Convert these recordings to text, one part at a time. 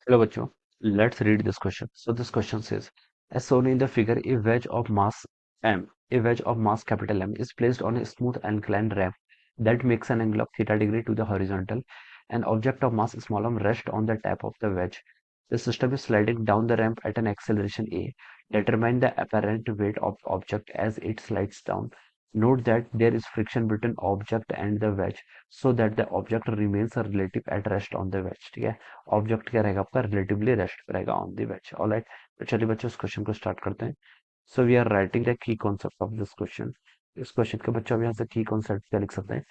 Hello, bachcho. Let's read this question. So this question says, as shown in the figure, a wedge of mass m, a wedge of mass capital M is placed on a smooth inclined ramp that makes an angle of theta degree to the horizontal. An object of mass small m rests on the tip of the wedge. The system is sliding down the ramp at an acceleration a. Determine the apparent weight of object as it slides down. Note that there is friction between object and the wedge so that the object remains relative at rest on the wedge. ठीक है, object क्या रहेगा आपका relatively rest पे रहेगा on the veg. Alright, तो चलिए बच्चों इस क्वेश्चन को स्टार्ट करते हैं। So we are writing the key concept of this question. इस क्वेश्चन के बच्चों अब यहाँ से की कॉन्सेप्ट क्या लिख सकते हैं।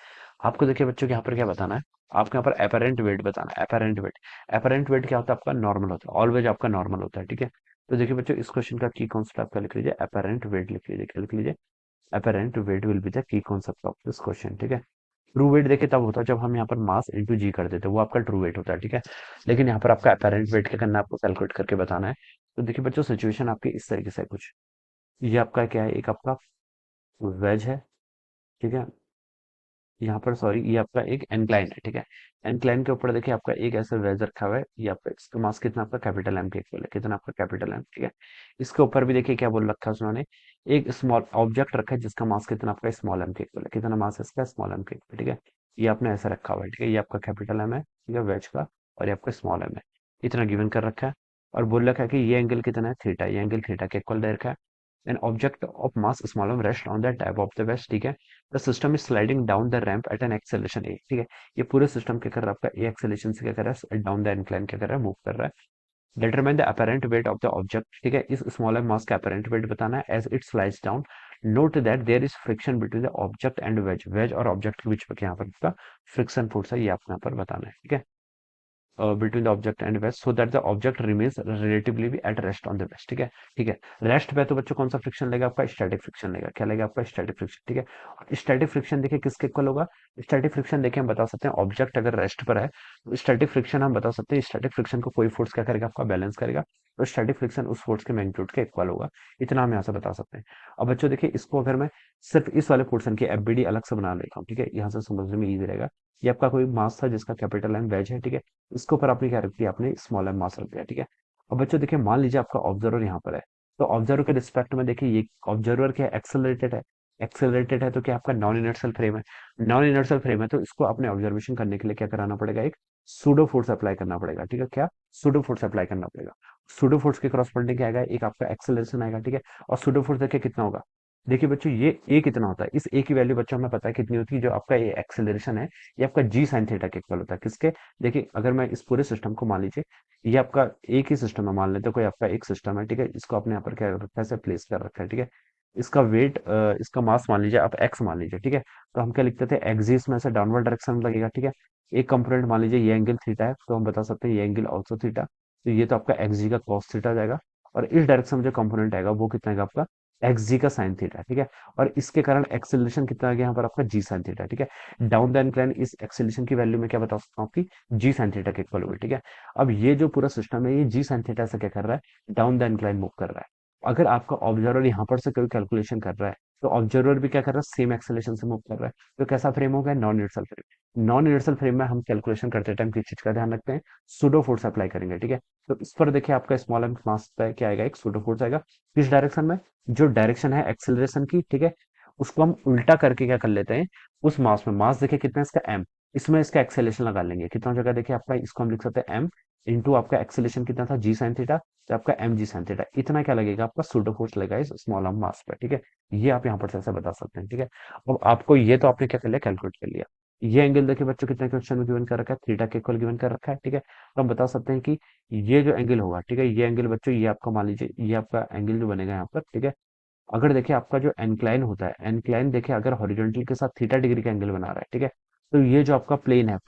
आपको देखिए बच्चों यहाँ पर क्या बताना है, आपको यहाँ पर अपेरेंट वेट बताना है। अपेरेंट वेट, अपेरेंट वेट क्या होता है आपका, नॉर्मल होता है, ऑलवेज आपका नॉर्मल होता है। ठीक है, तो देखिए बच्चों इस क्वेश्चन का की कॉन्सेप्ट आपका लिख लीजिए, अपेरेंट वेट लिख लीजिए। क्या लिख लीजिए, apparent weight will be the key concept of this question. ठीक है, ट्रू वेट देखिए तब होता है जब हम यहाँ पर मास इंटू जी कर देते हैं, वो आपका ट्रू वेट होता है। ठीक है, लेकिन यहाँ पर आपका अपेरेंट वेट क्या करना है, आपको कैलकुलेट करके बताना है। तो देखिए बच्चों सिचुएशन आपकी इस तरीके से है कुछ, ये आपका क्या है, एक आपका वेज है। ठीक है, यहाँ पर सॉरी ये आपका एक एनक्लाइन है। ठीक है, एनक्लाइन के ऊपर देखिए आपका एक ऐसा वेज रखा हुआ है, ये आपका इसका मास कितना आपका कैपिटल एम के इक्वल है, कितना आपका कैपिटल एम। ठीक है, इसके ऊपर भी देखिए क्या बोल रखा है उन्होंने, एक स्मॉल ऑब्जेक्ट रखा है जिसका मास कितना आपका स्मॉल एम के इक्वल है, कितना मास है इसका स्मॉल एम के इक्वल। ठीक है, ये आपने ऐसा रखा हुआ है। ठीक है, ये आपका कैपिटल एम है, ठीक है वेज का, और ये आपका स्मॉल एम है, इतना गिवन कर रखा है। और बोल रखा है कि ये एंगल कितना है, थीटा, ये एंगल थीटा के इक्वल दे रखा है। An object of mass small m rests on the tab of the vest। ठीक है, the system is sliding down the ramp at an acceleration A. ठीक है, ये पूरे सिस्टम क्या कर रहा है आपका, ए एक्सेलेरेशन से क्या कर रहा है, डाउन द इंक्लाइन क्या कर रहा है, मूव कर रहा है। Determine the apparent weight of the object. ठीक है, इस स्मॉल एम मास का अपरेंट वेट बताना है as it slides down. Note that there is friction between the object and wedge, wedge और ऑब्जेक्ट के बीच में यहाँ पर इसका फ्रिक्शन फोर्स है, ये आपको यहाँ पर बताना है। ठीक है, between the object and vest so that the object remains relatively भी at rest on the vest. ठीक है, ठीक है, रेस्ट पे तो बच्चों कौन सा फ्रिक्शन लेगा आपका, स्टैटिक फ्रिक्शन लेगा। क्या लेगा आपका, स्टैटिक फ्रिक्शन। ठीक है, और स्टैटिक फ्रिक्शन देखिए किसके इक्वल होगा, स्टैटिक फ्रिक्शन देखिए हम बता सकते हैं ऑब्जेक्ट अगर रेस्ट पर है तो स्टैटिक फ्रिक्शन हम बता सकते हैं, स्टैटिक फ्रिक्शन को कोई फोर्स क्या करेगा आपका, बैलेंस करेगा। तो स्टैटिक फ्रिक्शन उस फोर्स के मैग्नीट्यूड के इक्वल होगा, इतना हम यहाँ से बता सकते हैं। अब बच्चों देखिए इसको अगर मैं सिर्फ इस वाले पोर्शन की एफबीडी अलग से बना लेता हूँ, ठीक है, यहाँ से समझने में इजी रहेगा। ये आपका कोई मास था जिसका कैपिटल एम वेज है। ठीक है, इसके ऊपर आपने क्या रख दिया, आपने स्मॉल एम मास रख दिया। ठीक है, अब बच्चों देखिए मान लीजिए आपका ऑब्जर्वर यहाँ पर है, तो ऑब्जर्वर के रिस्पेक्ट में देखिए ये ऑब्जर्वर क्या एक्सेलरेटेड है, एक्सेलरेटेड है तो क्या आपका नॉन इनर्शियल फ्रेम है, नॉन इनर्शियल फ्रेम है तो इसको अपने ऑब्जर्वेशन करने के लिए क्या कराना पड़ेगा, एक सूडो फोर्स अप्लाई करना पड़ेगा। ठीक है, क्या सूडो फोर्स अप्लाई करना पड़ेगा। सूडो फोर्स के क्रॉसपोंडिंग क्या आएगा, एक आपका एक्सेलरेशन आएगा। ठीक है, और सूडो फोर्स देखिए कितना होगा, देखिए बच्चों ये ए कितना होता है, इस ए की वैल्यू बच्चों हमें पता है कितनी होती है, जो आपका ये एक्सेलरेशन है ये आपका जी साइन थीटा के इक्वल होता है। किसके, देखिए अगर मैं इस पूरे सिस्टम को मान लीजिए ये आपका एक ही सिस्टम है, मान लेते हैं कोई आपका एक सिस्टम है। ठीक है, इसको आपने यहाँ पर क्या रखा है, ऐसे प्लेस कर रखा है। ठीक है, इसका वेट इसका मास मान लीजिए आप एक्स मान लीजिए। ठीक है, तो हम क्या लिखते थे, एक्सिस में से डाउनवर्ड डायरेक्शन में लगेगा। ठीक है, एक कंपोनेंट मान लीजिए ये एंगल थीटा है तो हम बता सकते हैं ये एंगल ऑल्सो थीटा, तो ये तो आपका एक्स जी का कॉस थीटा जाएगा। और इस डायरेक्शन में जो कंपोनेंट आएगा वो कितना आएगा आपका, एक्स जी का साइन थीटा। ठीक है, और इसके कारण एक्सेलरेशन कितना आ गया यहाँ पर आपका जी साइन थीटा। ठीक है, डाउन द इंक्लाइन इस एक्सेलरेशन की वैल्यू में क्या बता सकता हूँ आपकी, जी साइन थीटा के इक्वल होगी। ठीक है, अब ये जो पूरा सिस्टम है ये जी साइन थीटा से क्या कर रहा है, डाउन द इंक्लाइन मूव कर रहा है। अगर आपका ऑब्जर्वर यहाँ पर से कोई कैलकुलेशन कर रहा है तो ऑब्जर्वर भी क्या कर रहा है, सेम एक्सेलरेशन से मूव कर रहा है। तो कैसा फ्रेम हो गया, non universal frame. Non universal frame में हम कैलकुलेशन करते टाइम किस चीज का ध्यान रखते हैं, सूडो फोर्स अप्लाई करेंगे। ठीक है, तो इस पर देखिए आपका स्मॉल एम मास पे क्या आएगा, एक सूडो फोर्स आएगा। किस डायरेक्शन में, जो डायरेक्शन है एक्सेलरेशन की। ठीक है, उसको हम उल्टा करके क्या कर लेते हैं, उस मास में, मास देखिए कितना है इसका एम, इसमें इसका एक्सेलरेशन लगा लेंगे। कितना जगह देखिए आपका, इसको हम लिख सकते हैं एम इंटू आपका एक्सेलरेशन कितना था, जी साइन थीटा, तो आपका एम जी साइन थीटा, इतना क्या लगेगा आपका सूडो फोर्स लगेगा इस स्मॉल एम मास पे। ठीक है, ये आप यहाँ पर से ऐसे बता सकते हैं। ठीक है, अब आपको ये तो आपने क्या कर लिया, कैलकुलेट कर लिया। ये एंगल देखिए बच्चों कितने क्वेश्चन में गिवन कर रखा है, थीटा के इक्वल गिवन कर रखा है। ठीक है, तो हम बता सकते हैं कि ये जो एंगल होगा, ठीक है, ये एंगल बच्चों ये आपका मान लीजिए ये आपका एंगल जो बनेगा यहाँ पर। ठीक है, अगर देखिए आपका जो एनक्लाइन होता है, एनक्लाइन देखिए अगर हॉरिजॉन्टल के साथ थीटा डिग्री का एंगल बना रहा है। ठीक है, तो ये जो आपका प्लेन है,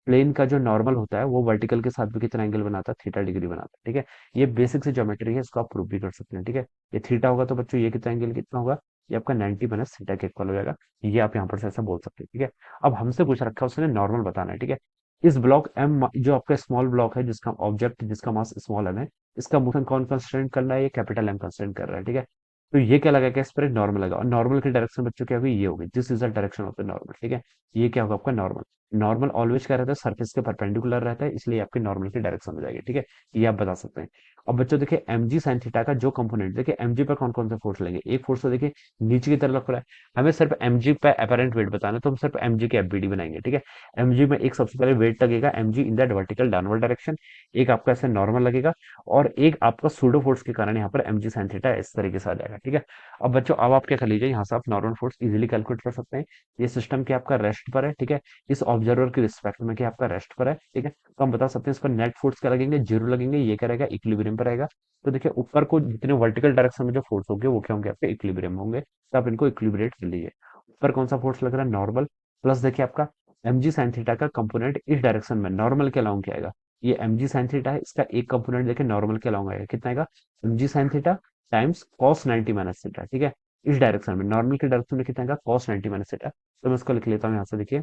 प्लेन का जो नॉर्मल होता है वो वर्टिकल के साथ भी कितना एंगल बनाता है, थीटा डिग्री बनाता है। ठीक है, ये बेसिक से ज्योमेट्री है, इसको आप प्रूव भी कर सकते हैं। ठीक है, ये थीटा होगा तो बच्चों ये कितना एंगल कितना होगा, ये आपका 90 माइनस थीटा के इक्वल हो जाएगा। ये आप यहाँ पर से ऐसा बोल सकते हैं। ठीक है, अब हमसे पूछ रखा है उसने नॉर्मल बताना है। ठीक है, इस ब्लॉक एम जो आपका स्मॉल ब्लॉक है जिसका ऑब्जेक्ट जिसका मास स्मॉल एम है, इसका मोशन कौन कंस्ट्रेंट कर रहा है, ये कैपिटल एम कंस्ट्रेंट कर रहा है। ठीक है, तो ये क्या लगेगा, इस पर एक नॉर्मल लगा, और नॉर्मल की डायरेक्शन बच्चों क्या होगी, ये होगी, this is the direction of the normal. ठीक है, ये क्या होगा आपका नॉर्मल। नॉर्मल ऑलवेज क्या रहता है, सरफेस के परपेंडिकुलर रहता है, इसलिए आपकी नॉर्मल की डायरेक्शन हो जाएगी, ठीक है। ये आप बता सकते हैं। अब बच्चों देखिए एम जी साइन थीटा का जो कंपोनेंट, देखिए एम जी पर कौन कौन से फोर्स लेंगे, एक फोर्स तो देखिए नीचे की तरफ लग रहा है, हमें सिर्फ एम जी पे अपेरेंट वेट बताना है, तो हम सिर्फ एम जी की एफबीडी बनाएंगे, ठीक है। एम जी में एक सबसे पहले वेट लगेगा m g in that vertical downward direction, एक आपका ऐसे नॉर्मल लगेगा, और एक आपका सूडो फोर्स के कारण यहाँ पर एम जी साइन थीटा इस तरीके से आ जाएगा, ठीक है। अब बच्चों अब आप क्या कर लीजिए, यहाँ से आप नॉर्मल फोर्स इजिली कैलकुलेट कर सकते हैं। ये सिस्टम के आपका रेस्ट पर है, ठीक है, इस ऑब्जर्वर की रिस्पेक्ट में कि आपका रेस्ट पर है, ठीक है, तो हम बता सकते हैं इस पर नेट फोर्स क्या लगेंगे, जीरो लगेंगे, ये क्या रहेगा, इक्विलिब्रियम पर रहेगा। तो देखिए ऊपर को जितने वर्टिकल डायरेक्शन में जो फोर्स होंगे वो क्या होंगे, आपके इक्विलिब्रियम होंगे, तो आप इनको इक्विलिब्रेट कर लीजिए। ऊपर कौन सा फोर्स लग रहा है, नॉर्मल, प्लस देखिए आपका एम जी साइन थीटा का कंपोनेंट इस डायरेक्शन में नॉर्मल के अलाउंग क्या आएगा, ये एम जी साइन थीटा है, इसका एक कंपोनेंट देखिए नॉर्मल के अलाउंग आएगा, कितना आएगा, m g sine theta times cos 90 minus theta, ठीक है। इस डायरेक्शन में नॉर्मल के डायरेक्शन में कितना आएगा, कॉस 90 माइनस थीटा। तो मैं इसको लिख लेता हूँ यहाँ से, देखिए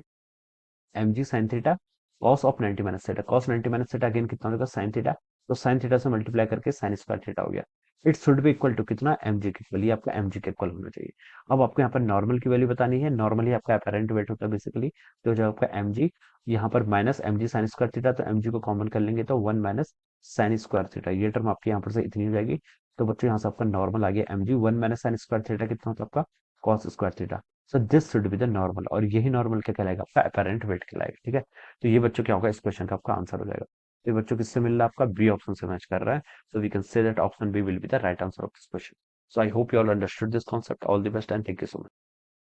m g sine theta cos of 90 minus theta, cos 90 minus theta again कितना होगा, साइन थीटा, तो साइन थीटा से मल्टीप्लाई करके साइन स्क्वायर थीटा हो गया। It should be equal to कितना, एम जी के इक्वल, ये आपका एम जी के इक्वल होना चाहिए। अब आपको यहाँ पर नॉर्मल की वैल्यू बतानी है, नॉर्मली आपका अपेरेंट वेट होता है बेसिकली, तो जो आपका एम जी यहाँ पर minus m g sine square theta, तो एम जी को कॉमन कर लेंगे तो one minus sine square theta, ये टर्म आपकी यहाँ पर से इतनी हो जाएगी। तो बच्चों यहाँ से आपका नॉर्मल आ गया m g one minus sine square theta कितना होता है आपका, cos square theta. So this should be the normal, और यही नॉर्मल क्या कहलाएगा, आपका अपेरेंट वेट कहलाएगा, ठीक है। तो ये बच्चों क्या होगा, इस क्वेश्चन का आपका आंसर हो जाएगा। तो ये बच्चों किससे मिल रहा है, आपका बी ऑप्शन से मैच कर रहा है। So we can say that option B will be the right answer of this question. So I hope you all understood this concept, all the best and thank you so much.